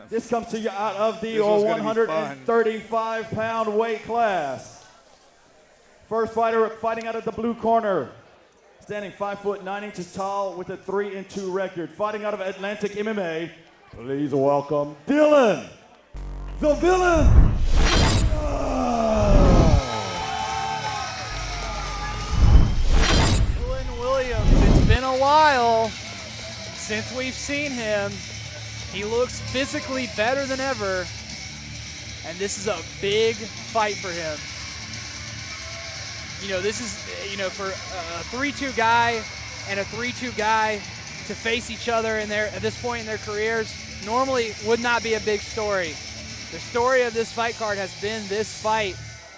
This comes to you out of the 135-pound weight class. First fighter fighting out of the blue corner, standing 5 foot 9 inches tall with a 3-2 record. Fighting out of Atlantic MMA, please welcome Dylan, the Villain. Dylan Williams, it's been a while since we've seen him. He looks physically better than ever, and this is a big fight for him. You know, this is, for a 3-2 guy and a 3-2 guy to face each other at this point in their careers normally would not be a big story. The story of this fight card has been this fight.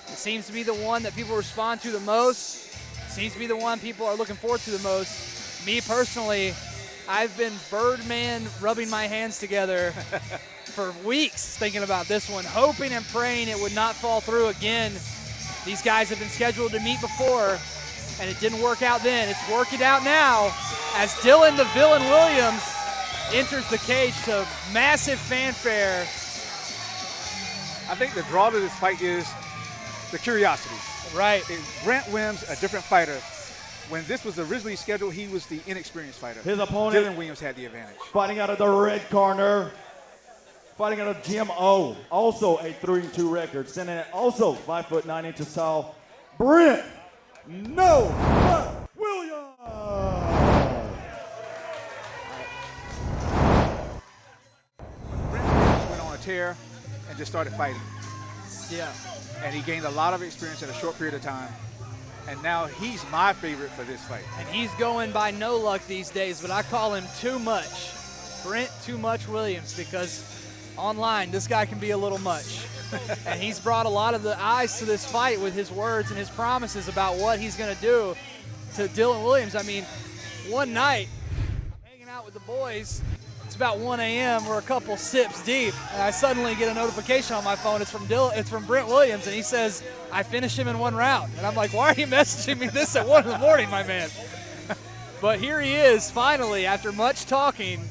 It seems to be the one that people respond to the most. It seems to be the one people are looking forward to the most. Me personally, I've been Birdman rubbing my hands together for weeks thinking about this one, hoping and praying it would not fall through again. These guys have been scheduled to meet before, and it didn't work out then. It's working out now as Dylan the Villain Williams enters the cage to massive fanfare. I think the draw to this fight is the curiosity. Right. Brent Williams, a different fighter. When this was originally scheduled, he was the inexperienced fighter. His opponent, Dylan Williams, had the advantage. Fighting out of the red corner, fighting out of GMO, also a 3-2 record, standing at also 5 foot 9 inches tall, Brent Williams. Brent Williams went on a tear and just started fighting. Yeah. And he gained a lot of experience in a short period of time. And now he's my favorite for this fight. And he's going by no luck these days, but I call him Too Much. Brent Too Much Williams, because online this guy can be a little much. And he's brought a lot of the eyes to this fight with his words and his promises about what he's going to do to Dylan Williams. I mean, one night, I'm hanging out with the boys. It's about 1 a.m. We're a couple sips deep, and I suddenly get a notification on my phone. It's from Brent Williams, and he says, I finished him in 1 round. And I'm like, why are you messaging me this at 1 in the morning, my man? But here he is, finally, after much talking.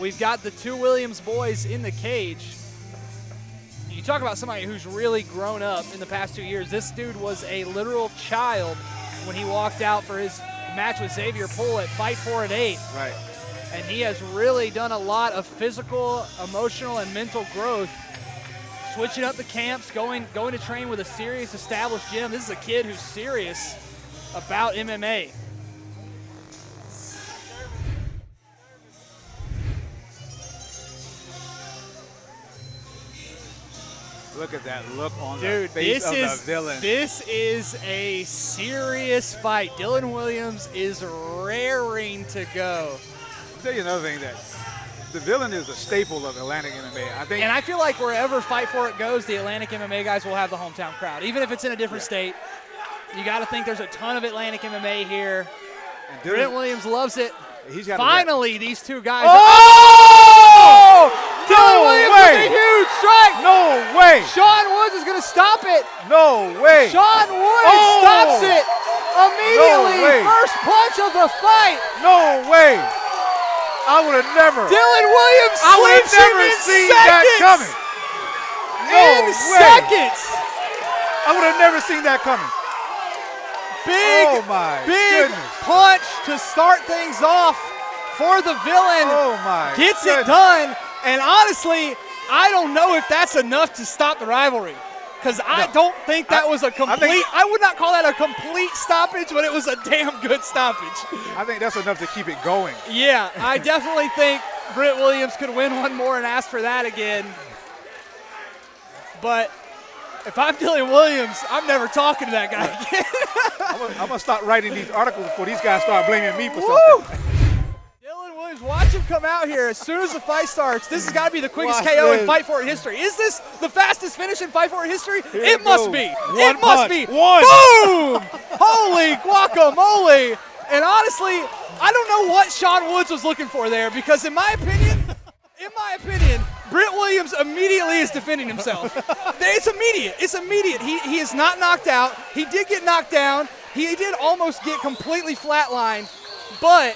We've got the two Williams boys in the cage. You talk about somebody who's really grown up in the past 2 years. This dude was a literal child when he walked out for his match with Xavier Poole at Fight 4 at 8. Right. And he has really done a lot of physical, emotional, and mental growth, switching up the camps, going to train with a serious established gym. This is a kid who's serious about MMA. Look at that look on the face of the villain. This is a serious fight. Dylan Williams is raring to go. I'll tell you another thing, that the villain is a staple of Atlantic MMA. And I feel like wherever Fight For It goes, the Atlantic MMA guys will have the hometown crowd. Even if it's in a different state, you got to think there's a ton of Atlantic MMA here. Brent Williams loves it. Finally, these two guys. Oh! Dylan Williams with a huge strike. No way. Sean Woods is going to stop it. No way. Sean Woods stops it immediately. No way. First punch of the fight. No way. I would have never. Dylan Williams I would have never seen that coming. No way. Seconds. I would have never seen that coming. Big punch to start things off for the villain. Oh my! Gets it done, and honestly, I don't know if that's enough to stop the rivalry. Because I don't think that was a complete. I would not call that a complete stoppage, but it was a damn good stoppage. I think that's enough to keep it going. Yeah, I definitely think Brent Williams could win one more and ask for that again. But if I'm Dylan Williams, I'm never talking to that guy again. I'm going to start writing these articles before these guys start blaming me for something. Dylan Williams, watch him come out here as soon as the fight starts. This has got to be the quickest KO in Fight For It history. Is this the fastest finish in Fight For It history? It must be. It must be. Boom! Holy guacamole. And honestly, I don't know what Sean Woods was looking for there, because in my opinion, Brent Williams immediately is defending himself. It's immediate. It's immediate. He is not knocked out. He did get knocked down. He did almost get completely flatlined, but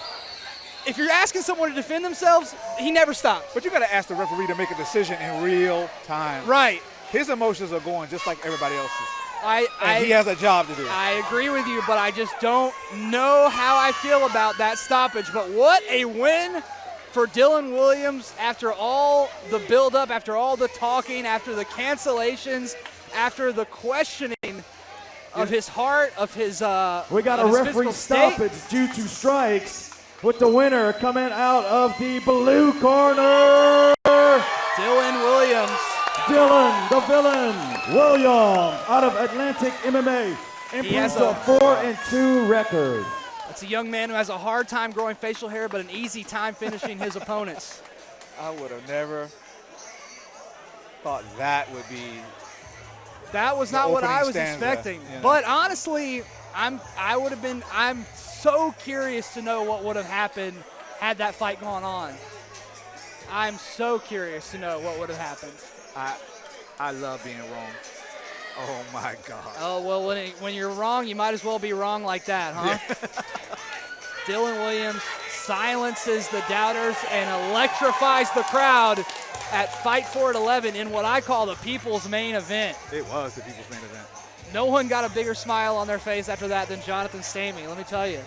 if you're asking someone to defend themselves, he never stops. But you got to ask the referee to make a decision in real time. Right. His emotions are going just like everybody else's. And he has a job to do. I agree with you, but I just don't know how I feel about that stoppage. But what a win for Dylan Williams after all the buildup, after all the talking, after the cancellations, after the questioning of his heart, of his we got a his referee physical state. stoppage due to strikes with the winner coming out of the blue corner. Dylan Williams. Dylan, the villain, Williams, out of Atlantic MMA, improves to a 4-2 record. It's a young man who has a hard time growing facial hair, but an easy time finishing his opponents. I would have never thought that would be. That was not what I was stanza, expecting. you know. But honestly, I'm so curious to know what would have happened had that fight gone on. I'm so curious to know what would have happened. I love being wrong. Oh my God. Oh, well, when you're wrong, you might as well be wrong like that, huh? Dylan Williams silences the doubters and electrifies the crowd at Fight For It 11 in what I call the people's main event. It was the people's main event. No one got a bigger smile on their face after that than Jonathan Stamey, let me tell you.